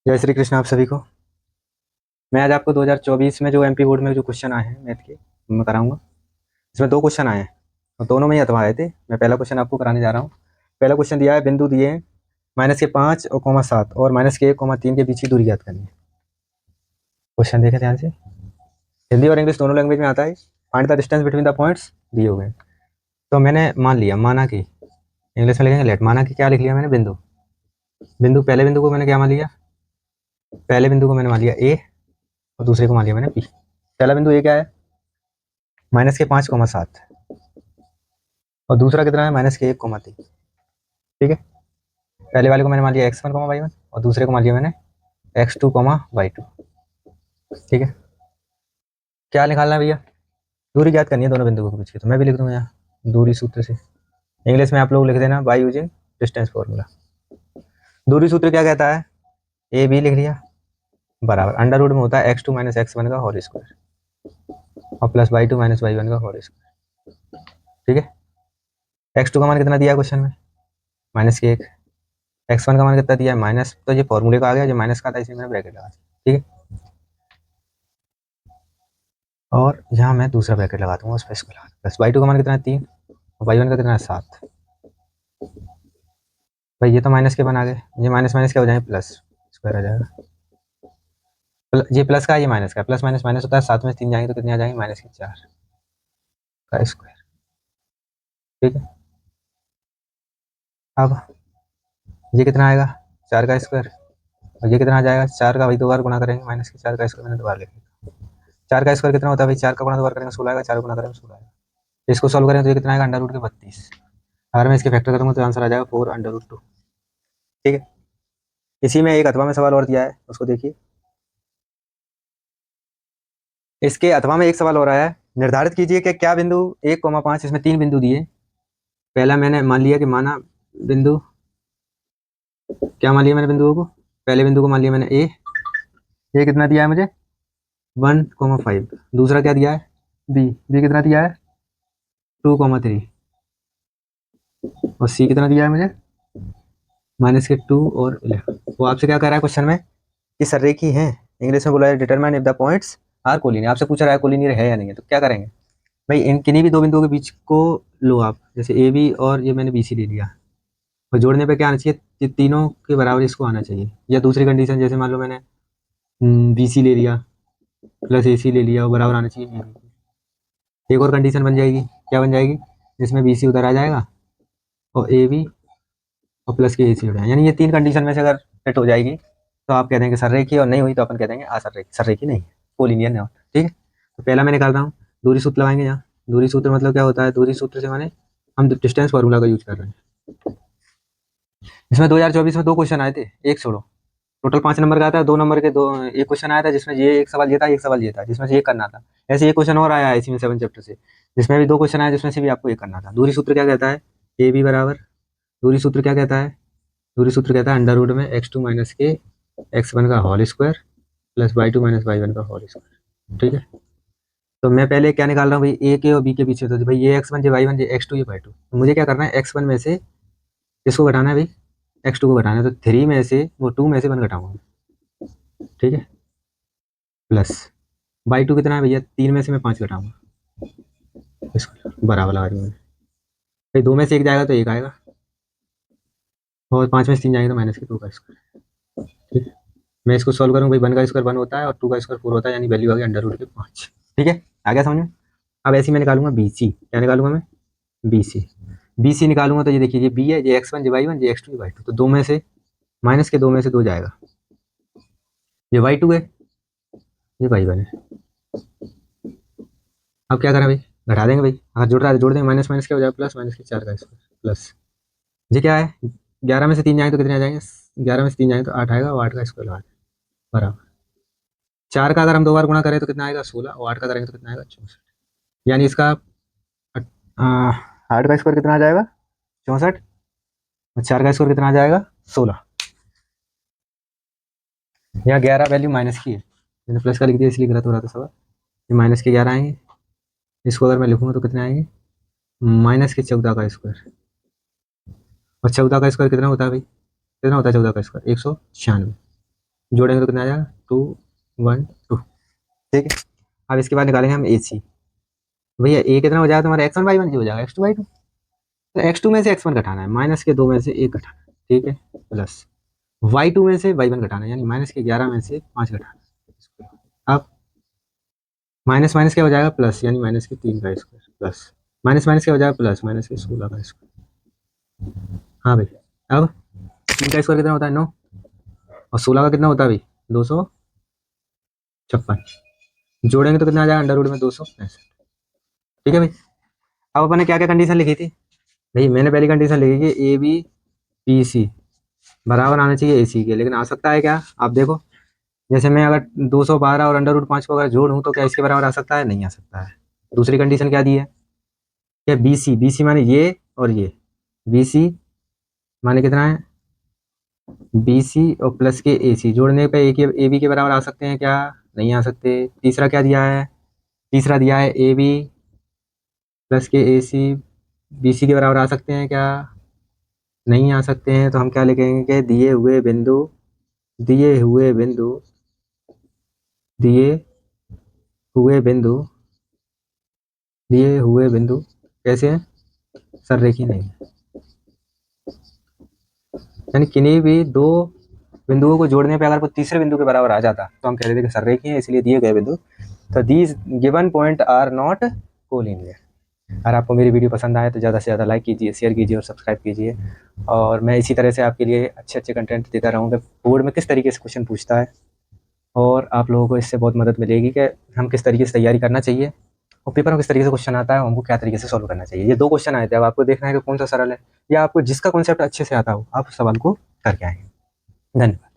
जय श्री कृष्ण आप सभी को। मैं आज आपको 2024 में जो एमपी बोर्ड में जो क्वेश्चन आए हैं मैथ के मैं कराऊंगा। इसमें दो क्वेश्चन आए हैं और दोनों में ही अथवा आए थे। मैं पहला क्वेश्चन आपको कराने जा रहा हूँ। पहला क्वेश्चन दिया है, बिंदु दिए हैं -5 और -7 और -1, 3 के बीच की दूरी ज्ञात करनी है। क्वेश्चन देखें ध्यान से। हिंदी और इंग्लिश दोनों लैंग्वेज में आता है। Find the distance between the points दिए हुए हैं। तो मैंने माना कि इंग्लिश में लिखेंगे लेट, माना कि क्या लिख लिया मैंने, बिंदु। पहले बिंदु को मैंने क्या मान लिया, पहले बिंदु को मैंने मान लिया ए और दूसरे को मान लिया मैंने बी। पहला बिंदु ए क्या है, -5, 7 और दूसरा कितना है, -1, 3। ठीक है। पहले वाले को मैंने मान लिया x1, y1 और दूसरे को मान लिया मैंने x2, y2। ठीक है। क्या निकालना है भैया, दूरी ज्ञात करनी है दोनों बिंदुओं के बीच की। तो मैं भी लिख दूंगा यहाँ दूरी सूत्र से। इंग्लिश में आप लोग लिख देना बाय यूजिंग डिस्टेंस फॉर्मूला। दूरी सूत्र क्या कहता है, ए बी लिख लिया बराबर अंडर रूट में होता है x2 - x1 का होल स्क्वायर और प्लस y2 - y1 का होल स्क्वायर। ठीक है। x2 का मान कितना दिया है क्वेश्चन में, -1। x1 का मान कितना दिया है माइनस, तो ये फॉर्मूले का आ गया, जो माइनस का था इसलिए मैंने ब्रैकेट लगा दिया। ठीक है। और यहाँ मैं दूसरा ब्रैकेट लगा दूंगा उस पर इसको लगा, प्लस y2 का मान कितना है 3 और y1 का कितना है 7। भाई ये तो माइनस के बना गए, ये माइनस माइनस क्या हो जाएंगे, प्लस स्क्वायर आ जाएगा। ये प्लस का, ये माइनस का, प्लस माइनस माइनस होता है, 7 में से 3 जाएंगे तो कितने आ जाएंगे, -4 का स्क्वायर। ठीक है। अब ये कितना आएगा, 4 का स्क्वायर और ये कितना आ जाएगा, 4 का, वही 2 बार गुणा करेंगे, -4 का स्क्वायर मैंने 2 बार लिख लिया। 4 का स्क्वायर कितना होता है भाई, 4 का गुणा 2 बार करेंगे 16 आएगा, 4 गुणा करेंगे 16 आएगा। इसको सॉल्व करें तो ये कितना आएगा, अंडर रूट के 32। अगर मैं इसके फैक्टर करूंगा तो आंसर आ जाएगा 4√2। ठीक है। इसी में एक अथवा में सवाल और दिया है, उसको देखिए। इसके अथवा में एक सवाल हो रहा है, निर्धारित कीजिए कि क्या बिंदु 1, 5, इसमें 3 बिंदु दिए। पहला मैंने मान लिया कि माना बिंदु, क्या मान लिया मैंने बिंदुओं को, पहले बिंदु को मान लिया मैंने ए। ये कितना दिया है मुझे, 1, 5। दूसरा क्या दिया है, बी। बी कितना दिया है 2, 3 और सी कितना दिया है मुझे, -2 और 11। वो आपसे क्या कह रहा है क्वेश्चन में कि सररेखी है। इंग्लिश में बोला है determine if the points are collinear. आपसे पूछ रहा है कोलिनियर है या नहीं है, तो क्या करेंगे भाई, इन किन्हीं भी दो बिंदुओं के बीच को लो आप, जैसे ए बी और ये मैंने बी सी ले लिया और जोड़ने पे क्या आना चाहिए, ये तीनों के बराबर इसको आना चाहिए। या दूसरी कंडीशन, जैसे मान लो मैंने बी सी ले लिया प्लस ए सी ले लिया, वो बराबर आना चाहिए AB के। एक और कंडीशन बन जाएगी, क्या बन जाएगी, जिसमें बी सी उधर आ जाएगा और ए बी और प्लस के ए सी हो जाएगा। यानी ये 3 कंडीशन में से अगर सेट हो जाएगी तो आप कह देंगे सररेखी, और नहीं हुई तो अपन कह देंगे असररेखी, सररेखी नहीं है, कोलिनियर नहीं। ठीक है। तो पहला मैं निकाल रहा हूँ, दूरी सूत्र लगाएंगे यहाँ। दूरी सूत्र मतलब क्या होता है, दूरी सूत्र से माने हम डिस्टेंस फार्मूला का यूज कर रहे हैं। इसमें 2024 में 2 क्वेश्चन आए थे, एक छोड़ो। टोटल 5 नंबर का आता है, 2 नंबर के दो, एक क्वेश्चन आया था जिसमें ये एक सवाल ये था, एक सवाल ये था जिसमें से एक करना था। ऐसे एक क्वेश्चन और आया है इसी में 7 चैप्टर से, जिसमें भी 2 क्वेश्चन आए जिसमें से भी आपको एक करना था। दूरी सूत्र क्या कहता है, ए बी बराबर, दूरी सूत्र क्या कहता है, दूरी सूत्र कहता है अंडर रूट में x2 - के x1 का whole square plus y2 - y1 का होल स्क्वायर। ठीक है। तो मैं पहले क्या निकाल रहा हूँ भाई, ए के और बी के पीछे, तो भाई ये x1 ये y1 ये x2 ये y2। तो मुझे क्या करना है, x1 में से इसको घटाना है भाई, x2 को घटाना है, तो 3 में से वो 2 में से 1 घटाऊंगा। ठीक है। प्लस y2 कितना है भैया, 3 में से मैं 5 घटाऊंगा, इसको बराबर लगा दूंगा भाई। 2 में से 1 जाएगा तो 1 आएगा और 5 में से 3 जाएंगे तो -2 का स्क्वायर। ठीक है। मैं इसको सॉल्व करूँ भाई, 1 का स्क्वायर 1 होता है और 2 का स्क्वायर 4 होता है, यानी वैल्यू आ गई अंडर रूट के 5। ठीक है, आ गया समझ में। अब ऐसे ही मैं निकालूंगा बी सी। क्या निकालूंगा मैं, बी सी। बी सी निकालूंगा तो ये देखिए, ये बी है, ये x1 ये y1 ये x2 ये y2, तो 2 में से माइनस के 2 में से 2 जाएगा, ये y2 है ये y1 है। अब क्या करें भाई, घटा देंगे भाई, अगर जुड़ रहा है तो जोड़ देंगे, माइनस माइनस क्या हो जाएगा, प्लस, माइनस के 4 का स्क्वायर प्लस, ये क्या है, 11 में से 3 जाएंगे तो कितने आ जाएंगे, 11 में से 3 जाएंगे तो 8 आएगा और 8 का स्क्वायर लगा देंगे बराबर। 4 का अगर हम 2 बार गुणा करें तो कितना आएगा 16 और 8 का करेंगे तो कितना आएगा 64। यानी इसका 8 का स्क्वायर कितना आ जाएगा 64 और 4 का स्क्वायर कितना आ जाएगा 16। यहाँ 11 वैल्यू माइनस की है, मैंने प्लस का लिख दिया इसलिए गलत हो रहा था सवाल। ये माइनस के 11 आएंगे, इसको अगर मैं लिखूंगा तो कितने आएंगे, -14 का स्क्वायर। और 14 का स्क्वायर कितना होता है भाई, कितना होता है 14 का स्क्वायर, 196। जोड़ेंगे तो कितना आ जाएगा 2 1 2। ठीक है, अब इसके बाद निकालेंगे हम AC। भैया ए कितना हो जाएगा तुम्हारा x1 y1 की हो जाएगा x2 y2। तो x2 में से x1 घटाना है, माइनस के 2 में से 1 घटाना है, ठीक है, प्लस y2 में से y1 घटाना है, यानी माइनस के 11 में से 5 घटाना है। अब माइनस माइनस क्या हो जाएगा प्लस, यानी माइनस के 3 का स्क्वायर प्लस माइनस माइनस क्या हो जाएगा प्लस, माइनस के 16 का स्क्वायर। हाँ भाई, अब 3 का स्क्वायर कितना होता है 9, और 16 का कितना होता है भाई 256। जोड़ेंगे तो कितना आ जाएगा अंडर रूट में 265। ठीक है भाई, अब अपन ने क्या क्या कंडीशन लिखी थी भाई, मैंने पहली कंडीशन लिखी कि ABC बराबर आना चाहिए AC के, लेकिन आ सकता है क्या आप देखो, जैसे मैं अगर 212 और अंडर रूट 5 को अगर जोड़ूं तो क्या इसके बराबर आ सकता है, नहीं आ सकता है। दूसरी कंडीशन क्या दी है, क्या BC माने ये और ये, BC माने कितना है BC और प्लस के AC जोड़ने पे ए के AB के बराबर आ सकते हैं क्या, नहीं आ सकते। तीसरा क्या दिया है, तीसरा दिया है AB प्लस के AC BC के बराबर आ सकते हैं क्या, नहीं आ सकते हैं। तो हम क्या लिखेंगे कि दिए हुए बिंदु दिए हुए बिंदु दिए हुए बिंदु कैसे हैं, सररेखी नहीं है। यानी किन्हीं भी दो बिंदुओं को जोड़ने पे अगर वो तीसरे बिंदु के बराबर आ जाता तो हम कह रहे थे कि सररेखी है, इसलिए दिए गए बिंदु, तो these given point are not collinear. अगर आपको मेरी वीडियो पसंद आए तो ज़्यादा से ज़्यादा लाइक कीजिए, शेयर कीजिए और सब्सक्राइब कीजिए। और मैं इसी तरह से आपके लिए अच्छे अच्छे कंटेंट देता रहूँगा, बोर्ड में किस तरीके से क्वेश्चन पूछता है, और आप लोगों को इससे बहुत मदद मिलेगी कि हम किस तरीके से तैयारी करना चाहिए, और पेपर में किस तरीके से क्वेश्चन आता है हमको क्या तरीके से सॉल्व करना चाहिए। ये 2 क्वेश्चन आए थे, अब आपको देखना है कि कौन सा सरल है, या आपको जिसका कॉन्सेप्ट अच्छे से आता हो आप उस सवाल को करके आएंगे। धन्यवाद।